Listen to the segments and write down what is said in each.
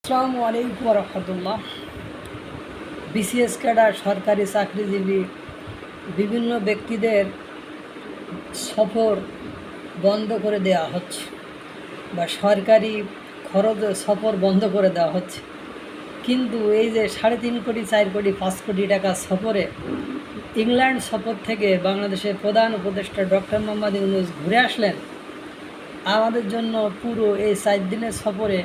আসসালামু আলাইকুম রহমতুল্লাহ। BCS cadre, সরকারি চাকরিজীবী বিভিন্ন ব্যক্তিদের সফর বন্ধ করে দেওয়া হচ্ছে বা সরকারি খরচ সফর বন্ধ করে দেওয়া হচ্ছে। কিন্তু এই যে 3.5 কোটি, 4 কোটি, 5 কোটি টাকা সফরে ইংল্যান্ড সফর থেকে বাংলাদেশের প্রধান উপদেষ্টা ডক্টর মোহাম্মদ ইউনূস ঘুরে আসলেন, আমাদের জন্য পুরো এই 4 দিনের সফরে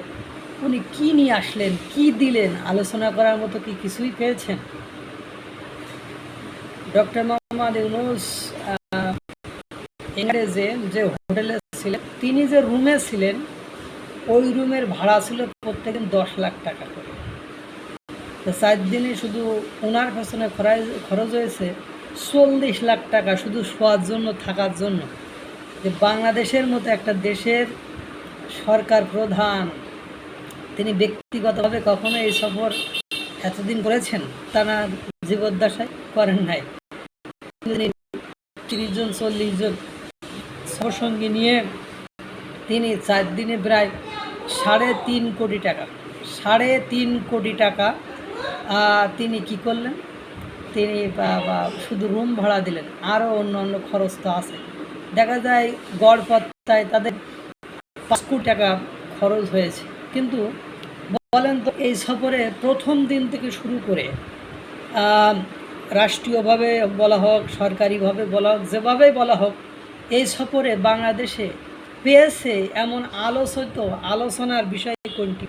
উনি কী নিয়ে আসলেন, কী দিলেন, আলোচনা করার মতো কি কিছুই পেয়েছেন? ডক্টর মোহাম্মদ ইউনূস ইংরেজে যে হোটেলে ছিলেন, তিনি যে রুমে ছিলেন, ওই রুমের ভাড়া ছিল প্রত্যেকদিন 10 লাখ টাকা করে। তো 4 দিনে শুধু ওনার পেছনে খরচ হয়েছে 40 লাখ টাকা শুধু শোয়ার জন্য, থাকার জন্য। যে বাংলাদেশের মতো একটা দেশের সরকার প্রধান, তিনি ব্যক্তিগতভাবে কখনো এই সফর এতদিন করেছেন? তারা জীবদ্দশায় করেন নাই। 30 জন 40 জন সহসঙ্গী নিয়ে তিনি 4 দিনে প্রায় 3.5 কোটি টাকা, 3.5 কোটি টাকা তিনি কি করলেন? তিনি শুধু রুম ভাড়া দিলেন, আরও অন্য অন্য খরচ তো আছে। দেখা যায় গড় পত্তায় তাদের 5 কোটি টাকা খরচ হয়েছে। কিন্তু বলেন তো, এই সফরে প্রথম দিন থেকে শুরু করে রাষ্ট্রীয়ভাবে বলা হোক, সরকারিভাবে বলা হোক, যেভাবেই বলা হোক, এই সফরে বাংলাদেশে পেয়েছে এমন আলোচনার বিষয় কোনটি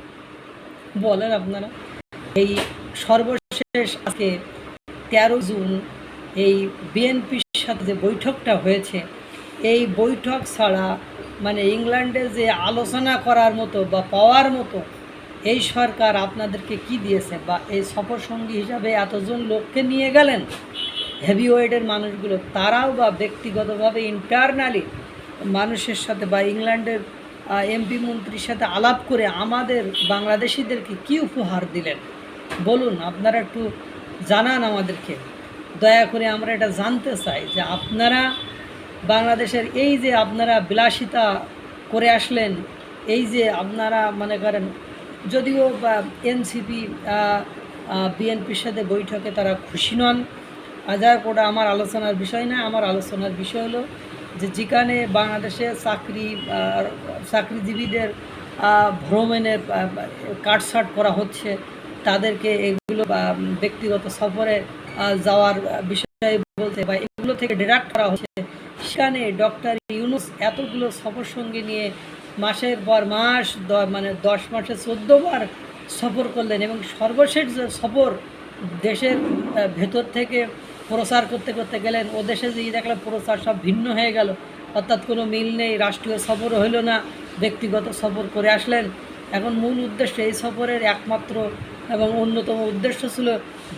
বলেন আপনারা? এই সর্বশেষ আজকে 13 জুন এই বিএনপির সাথে যে বৈঠকটা হয়েছে, এই বৈঠক ছাড়া মানে ইংল্যান্ডে যে আলোচনা করার মতো বা পাওয়ার মতো এই সরকার আপনাদেরকে কি দিয়েছে? বা এই সফর সঙ্গী হিসাবে এতজন লোককে নিয়ে গেলেন, হেভিওয়েটের মানুষগুলো, তারাও বা ব্যক্তিগতভাবে ইন্টারনালি মানুষের সাথে বা ইংল্যান্ডের এমপি মন্ত্রীর সাথে আলাপ করে আমাদের বাংলাদেশিদেরকে কি উপহার দিলেন বলুন? আপনারা একটু জানান আমাদেরকে, দয়া করে আমরা এটা জানতে চাই যে আপনারা বাংলাদেশের এই যে আপনারা বিলাসিতা করে আসলেন, এই যে আপনারা মনে করেন, যদিও বা এনসিপি বিএনপির সাথে বৈঠকে তারা খুশি নন, যাই হোক, ওটা আমার আলোচনার বিষয় না। আমার আলোচনার বিষয় হলো যে যেখানে বাংলাদেশে চাকরিজীবীদের ভ্রমণের কাটছাট করা হচ্ছে, তাদেরকে এগুলো ব্যক্তিগত সফরে যাওয়ার বিষয়ে বলতে বা এগুলো থেকে ডিডাক্ট করা হচ্ছে, সেখানে ডক্টর ইউনূস এতগুলো সফর সঙ্গী নিয়ে মাসের পর মাস, মানে 10 মাসে 14 বার সফর করলেন। এবং সর্বশেষ যে সফর দেশের ভেতর থেকে প্রচার করতে করতে গেলেন, ও দেশে যে দেখলাম প্রচার সব ভিন্ন হয়ে গেল, অর্থাৎ কোনো মিল নেই। রাষ্ট্রীয় সফরও হইল না, ব্যক্তিগত সফর করে আসলেন। এখন মূল উদ্দেশ্য এই সফরের একমাত্র এবং অন্যতম উদ্দেশ্য ছিল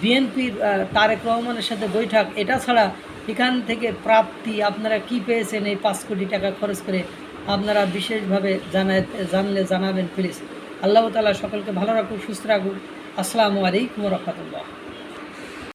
বিএনপির তারেক রহমানের সাথে বৈঠক। এটা ছাড়া এখান থেকে প্রাপ্তি আপনারা কি পেয়েছেন? এই 5 কোটি টাকা খরচ করে আপনারা বিশেষভাবে জানলে জানাবেন প্লিজ। আল্লাহ তাআলা সকলকে ভালো রাখুক, সুস্থ রাখুক। আসসালামু আলাইকুম রহমতুল্লাহ।